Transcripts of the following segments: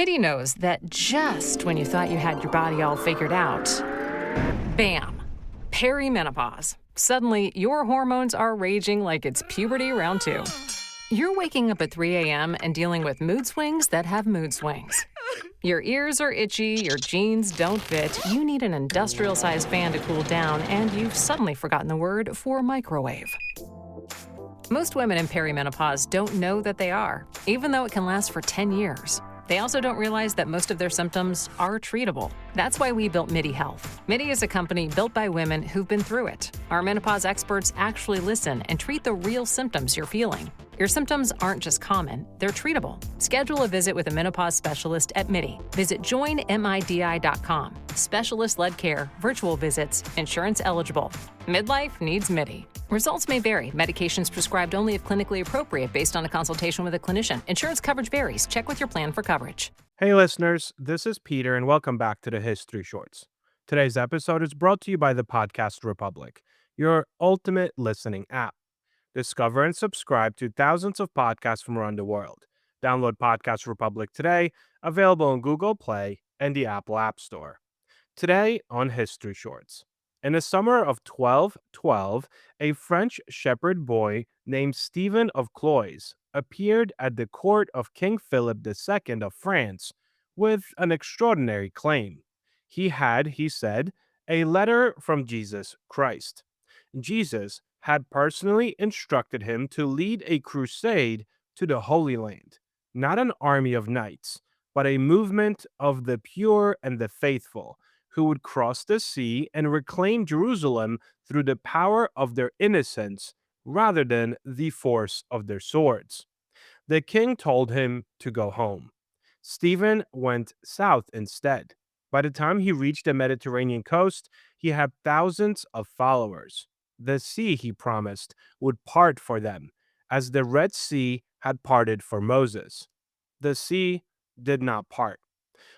MIDI knows that just when you thought you had your body all figured out, bam, perimenopause. Suddenly, your hormones are raging like it's puberty round 2. You're waking up at 3 a.m. and dealing with mood swings that have mood swings. Your ears are itchy, your jeans don't fit, you need an industrial-sized fan to cool down, and you've suddenly forgotten the word for microwave. Most women in perimenopause don't know that they are, even though it can last for 10 years. They also don't realize that most of their symptoms are treatable. That's why we built MIDI Health. MIDI is a company built by women who've been through it. Our menopause experts actually listen and treat the real symptoms you're feeling. Your symptoms aren't just common, they're treatable. Schedule a visit with a menopause specialist at MIDI. Visit joinmidi.com. Specialist-led care, virtual visits, insurance eligible. Midlife needs MIDI. Results may vary. Medications prescribed only if clinically appropriate based on a consultation with a clinician. Insurance coverage varies. Check with your plan for coverage. Hey listeners, this is Peter and welcome back to the History Shorts. Today's episode is brought to you by the Podcast Republic, your ultimate listening app. Discover and subscribe to thousands of podcasts from around the world. Download Podcast Republic today, available on Google Play and the Apple App Store. Today on History Shorts. In the summer of 1212, a French shepherd boy named Stephen of Cloyes appeared at the court of King Philip II of France with an extraordinary claim. He had, he said, a letter from Jesus Christ. Jesus had personally instructed him to lead a crusade to the Holy Land, not an army of knights, but a movement of the pure and the faithful, who would cross the sea and reclaim Jerusalem through the power of their innocence rather than the force of their swords. The king told him to go home. Stephen went south instead. By the time he reached the Mediterranean coast, he had thousands of followers. The sea, he promised, would part for them, as the Red Sea had parted for Moses. The sea did not part.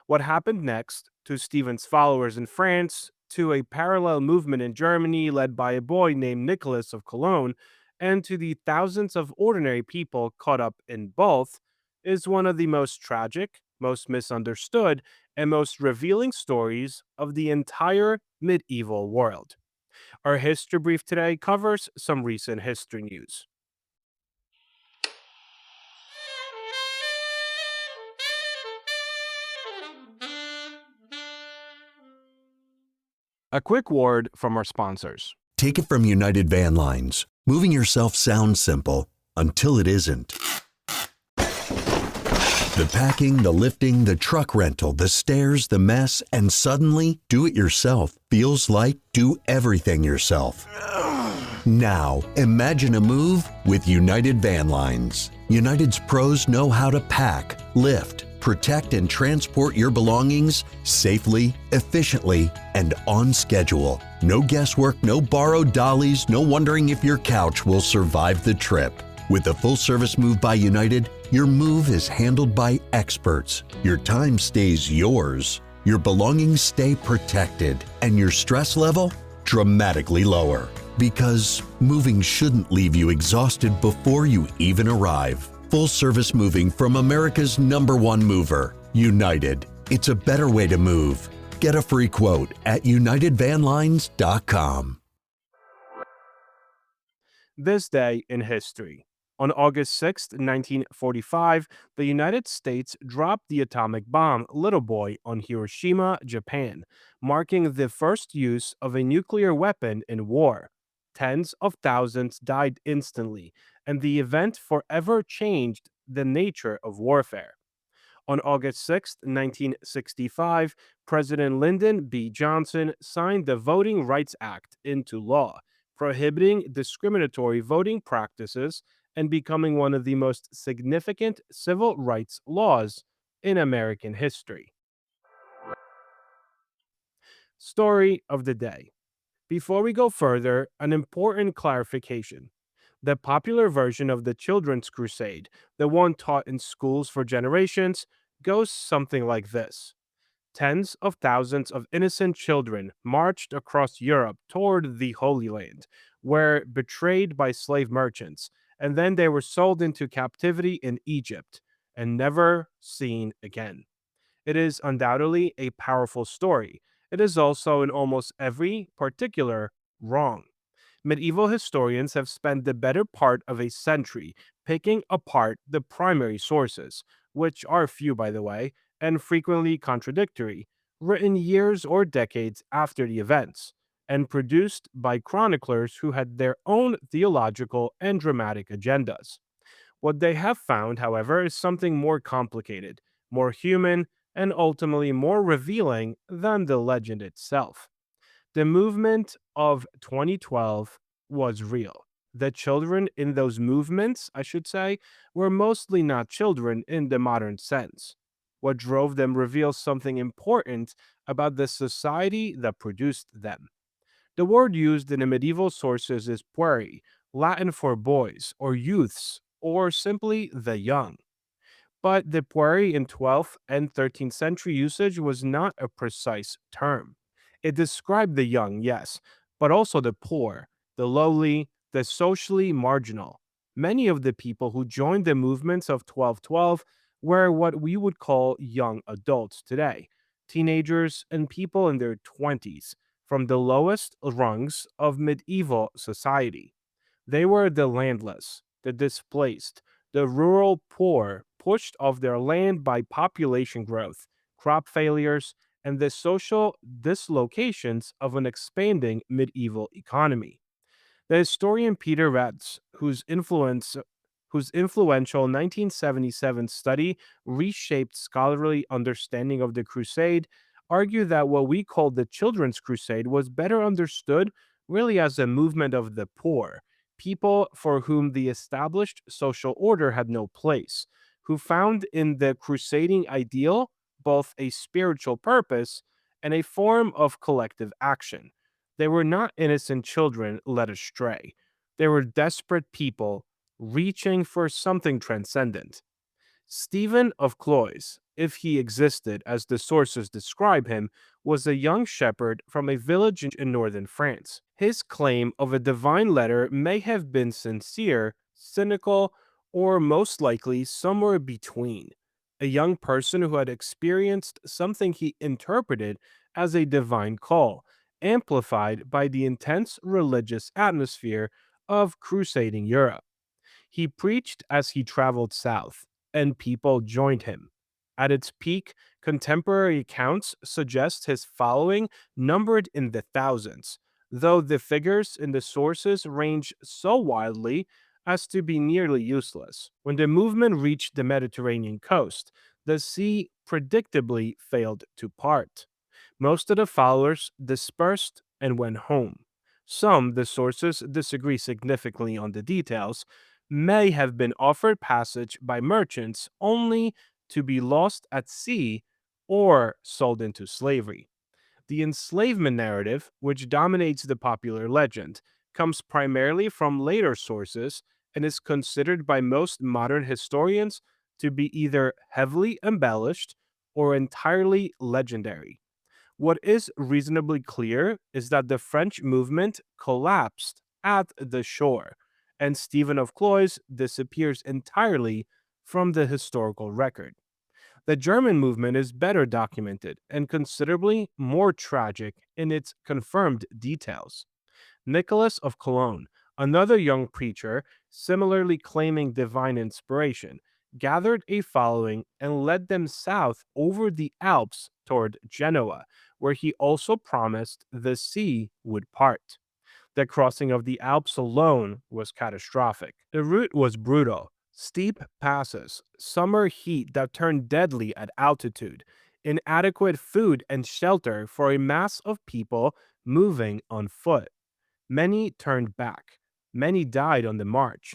What happened next to Stephen's followers in France, to a parallel movement in Germany led by a boy named Nicholas of Cologne, and to the thousands of ordinary people caught up in both, is one of the most tragic, most misunderstood, and most revealing stories of the entire medieval world. Our history brief today covers some recent history news. A quick word from our sponsors. Take it from United Van Lines. Moving yourself sounds simple until it isn't. The packing, the lifting, the truck rental, the stairs, the mess, and suddenly, do it yourself feels like do everything yourself. Now, imagine a move with United Van Lines. United's pros know how to pack, lift, protect, and transport your belongings safely, efficiently, and on schedule. No guesswork, no borrowed dollies, no wondering if your couch will survive the trip. With a full-service move by United, your move is handled by experts. Your time stays yours. Your belongings stay protected, and your stress level dramatically lower. Because moving shouldn't leave you exhausted before you even arrive. Full-service moving from America's #1 mover, United. It's a better way to move. Get a free quote at unitedvanlines.com. This day in history. On August 6, 1945, the United States dropped the atomic bomb Little Boy on Hiroshima, Japan, marking the first use of a nuclear weapon in war. Tens of thousands died instantly, and the event forever changed the nature of warfare. On August 6, 1965, President Lyndon B. Johnson signed the Voting Rights Act into law, prohibiting discriminatory voting practices and becoming one of the most significant civil rights laws in American history. Story of the day. Before we go further, an important clarification. The popular version of the Children's Crusade, the one taught in schools for generations, goes something like this. Tens of thousands of innocent children marched across Europe toward the Holy Land, were betrayed by slave merchants, and then they were sold into captivity in Egypt and never seen again. It is undoubtedly a powerful story. It is also, in almost every particular, wrong. Medieval historians have spent the better part of a century picking apart the primary sources, which are few, by the way, and frequently contradictory, written years or decades after the events, and produced by chroniclers who had their own theological and dramatic agendas. What they have found, however, is something more complicated, more human, and ultimately more revealing than the legend itself. The movement of 2012 was real. The children in those movements, I should say, were mostly not children in the modern sense. What drove them reveals something important about the society that produced them. The word used in the medieval sources is pueri, Latin for boys or youths, or simply the young. But the pueri in 12th and 13th century usage was not a precise term. It described the young, yes, but also the poor, the lowly, the socially marginal. Many of the people who joined the movements of 1212 were what we would call young adults today, teenagers and people in their 20s, from the lowest rungs of medieval society. They were the landless, the displaced, the rural poor pushed off their land by population growth, crop failures, and the social dislocations of an expanding medieval economy. The historian Peter Retz, whose influential 1977 study reshaped scholarly understanding of the Crusade, argued that what we call the Children's Crusade was better understood really as a movement of the poor, people for whom the established social order had no place, who found in the crusading ideal both a spiritual purpose and a form of collective action. They were not innocent children led astray. They were desperate people reaching for something transcendent. Stephen of Cloyes, if he existed as the sources describe him, was a young shepherd from a village in northern France. His claim of a divine letter may have been sincere, cynical, or most likely somewhere between. A young person who had experienced something he interpreted as a divine call, amplified by the intense religious atmosphere of crusading Europe. He preached as he traveled south, and people joined him. At its peak, contemporary accounts suggest his following numbered in the thousands, though the figures in the sources range so wildly as to be nearly useless. When the movement reached the Mediterranean coast, the sea predictably failed to part. Most of the followers dispersed and went home. Some, the sources disagree significantly on the details, may have been offered passage by merchants only to be lost at sea or sold into slavery. The enslavement narrative, which dominates the popular legend, comes primarily from later sources and is considered by most modern historians to be either heavily embellished or entirely legendary. What is reasonably clear is that the French movement collapsed at the shore, and Stephen of Cloyes disappears entirely from the historical record. The German movement is better documented and considerably more tragic in its confirmed details. Nicholas of Cologne, another young preacher similarly claiming divine inspiration, gathered a following and led them south over the Alps toward Genoa, where he also promised the sea would part. The crossing of the Alps alone was catastrophic. The route was brutal. Steep passes, summer heat that turned deadly at altitude, inadequate food and shelter for a mass of people moving on foot. Many turned back. Many died on the march.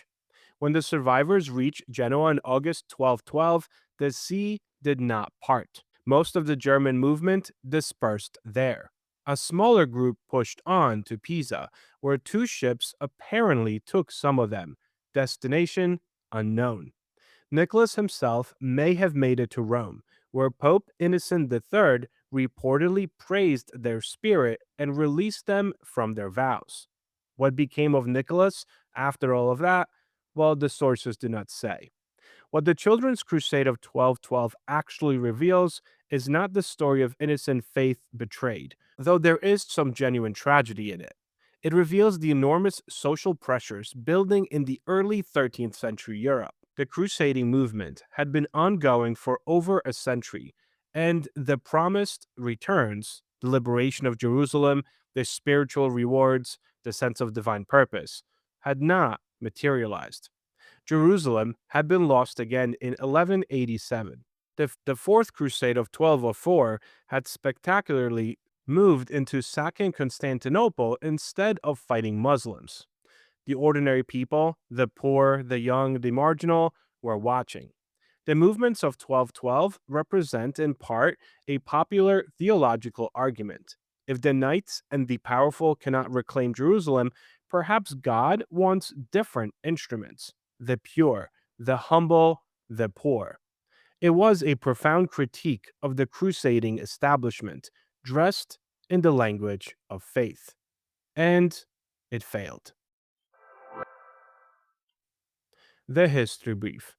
When the survivors reached Genoa in August 1212, the sea did not part. Most of the German movement dispersed there. A smaller group pushed on to Pisa, where two ships apparently took some of them. Destination unknown. Nicholas himself may have made it to Rome, where Pope Innocent III reportedly praised their spirit and released them from their vows. What became of Nicholas after all of that? Well, the sources do not say. What the Children's Crusade of 1212 actually reveals is not the story of innocent faith betrayed, though there is some genuine tragedy in it. It reveals the enormous social pressures building in the early 13th century Europe. The crusading movement had been ongoing for over a century, and the promised returns, the liberation of Jerusalem, the spiritual rewards, the sense of divine purpose, had not materialized. Jerusalem had been lost again in 1187. The Fourth Crusade of 1204 had spectacularly moved into sacking Constantinople instead of fighting Muslims. The ordinary people, the poor, the young, the marginal, were watching. The movements of 1212 represent, in part, a popular theological argument. If the knights and the powerful cannot reclaim Jerusalem, perhaps God wants different instruments: the pure, the humble, the poor. It was a profound critique of the crusading establishment, dressed in the language of faith. And it failed. The History Brief.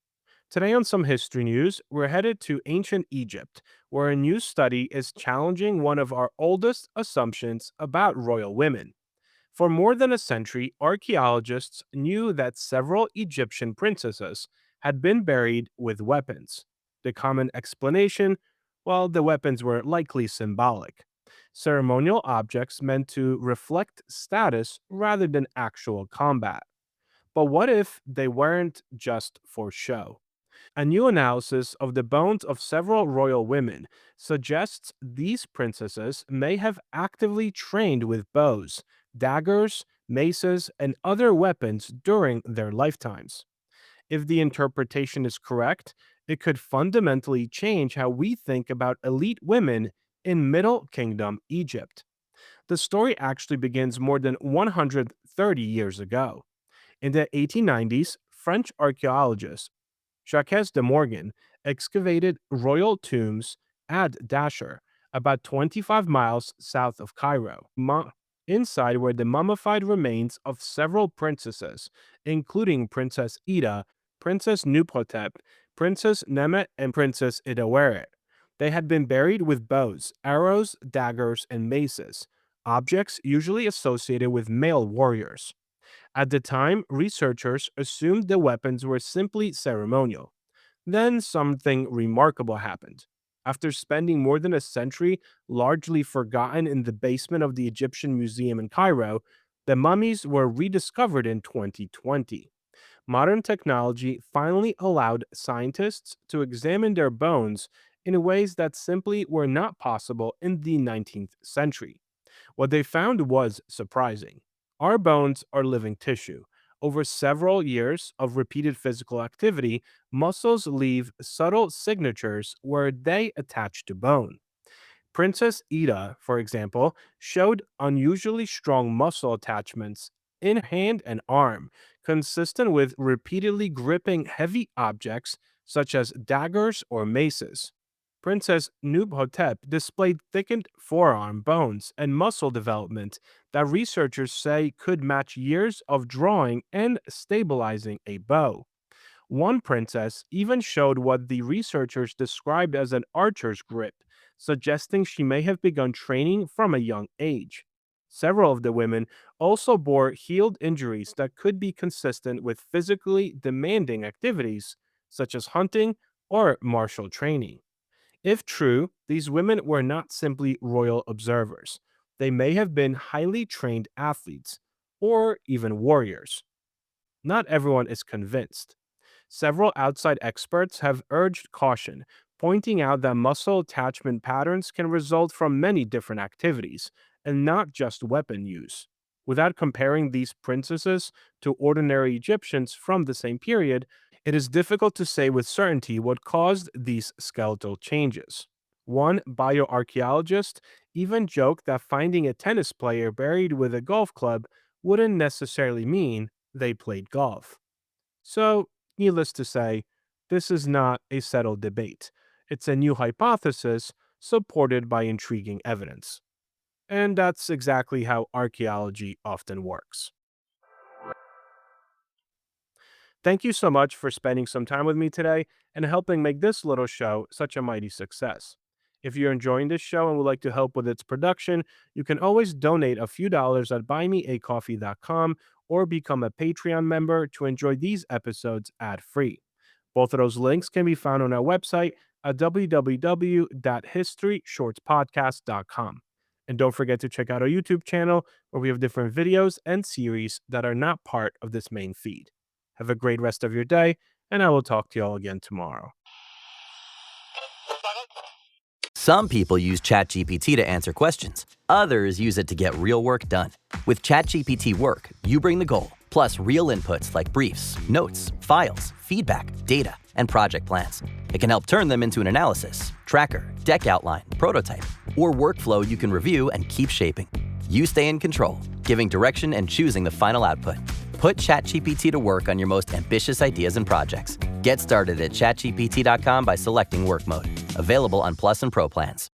Today, on some history news, we're headed to ancient Egypt, where a new study is challenging one of our oldest assumptions about royal women. For more than a century, archaeologists knew that several Egyptian princesses had been buried with weapons. The common explanation? Well, the weapons were likely symbolic. Ceremonial objects meant to reflect status rather than actual combat. But what if they weren't just for show? A new analysis of the bones of several royal women suggests these princesses may have actively trained with bows, daggers, maces, and other weapons during their lifetimes. If the interpretation is correct, it could fundamentally change how we think about elite women in Middle Kingdom Egypt. The story actually begins more than 130 years ago. In the 1890s, French archaeologist Jacques de Morgan excavated royal tombs at Dashur, about 25 miles south of Cairo. Inside were the mummified remains of several princesses, including Princess Ida, Princess Nuphotep, Princess Nemet, and Princess Idaweret. They had been buried with bows, arrows, daggers, and maces, objects usually associated with male warriors. At the time, researchers assumed the weapons were simply ceremonial. Then something remarkable happened. After spending more than a century largely forgotten in the basement of the Egyptian Museum in Cairo, the mummies were rediscovered in 2020. Modern technology finally allowed scientists to examine their bones in ways that simply were not possible in the 19th century. What they found was surprising. Our bones are living tissue. Over several years of repeated physical activity, muscles leave subtle signatures where they attach to bone. Princess Ida, for example, showed unusually strong muscle attachments in hand and arm, consistent with repeatedly gripping heavy objects such as daggers or maces. Princess Nuphotep displayed thickened forearm bones and muscle development that researchers say could match years of drawing and stabilizing a bow. One princess even showed what the researchers described as an archer's grip, suggesting she may have begun training from a young age. Several of the women also bore healed injuries that could be consistent with physically demanding activities, such as hunting or martial training. If true, these women were not simply royal observers. They may have been highly trained athletes, or even warriors. Not everyone is convinced. Several outside experts have urged caution, pointing out that muscle attachment patterns can result from many different activities, and not just weapon use. Without comparing these princesses to ordinary Egyptians from the same period, it is difficult to say with certainty what caused these skeletal changes. One bioarchaeologist even joked that finding a tennis player buried with a golf club wouldn't necessarily mean they played golf. So, needless to say, this is not a settled debate. It's a new hypothesis supported by intriguing evidence. And that's exactly how archaeology often works. Thank you so much for spending some time with me today and helping make this little show such a mighty success. If you're enjoying this show and would like to help with its production, you can always donate a few dollars at buymeacoffee.com or become a Patreon member to enjoy these episodes ad-free. Both of those links can be found on our website at www.historyshortspodcast.com. And don't forget to check out our YouTube channel, where we have different videos and series that are not part of this main feed. Have a great rest of your day, and I will talk to you all again tomorrow. Some people use ChatGPT to answer questions. Others use it to get real work done. With ChatGPT Work, you bring the goal, plus real inputs like briefs, notes, files, feedback, data, and project plans. It can help turn them into an analysis, tracker, deck outline, prototype, or workflow you can review and keep shaping. You stay in control, giving direction and choosing the final output. Put ChatGPT to work on your most ambitious ideas and projects. Get started at chatgpt.com by selecting Work Mode. Available on Plus and Pro plans.